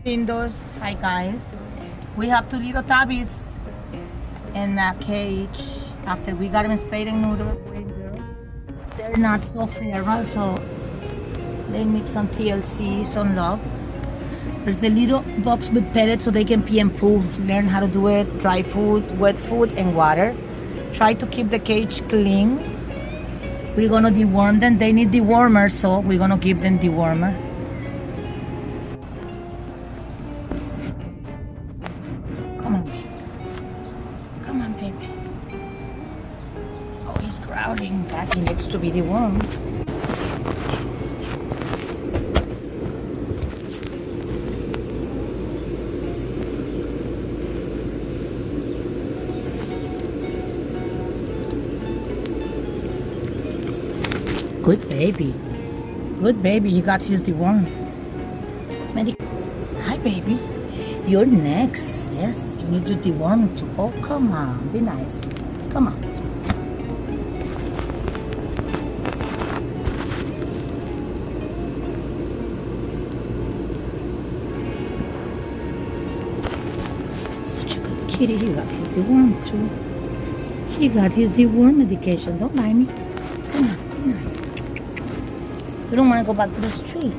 Indoors. Hi guys. We have two little tabbies in a cage after we got them spayed and neutered. They're not so feral, so they need some TLC, some love. There's the little box with pellets so they can pee and poo. Learn how to do it. Dry food, wet food, and water. Try to keep the cage clean. We're gonna deworm them. They need dewormer, so we're gonna give them dewormer. Come on, baby. Come on, baby. Oh, he's growling. That he needs to be dewormed. Good baby. Good baby. He got his deworm. Hi, baby. You're next. Yes, you need to deworm too. Oh, come on. Be nice. Come on. Such a good kitty. He got his deworm too. He got his deworm medication. Don't mind me. Come on. Be nice. We don't want to go back to the street.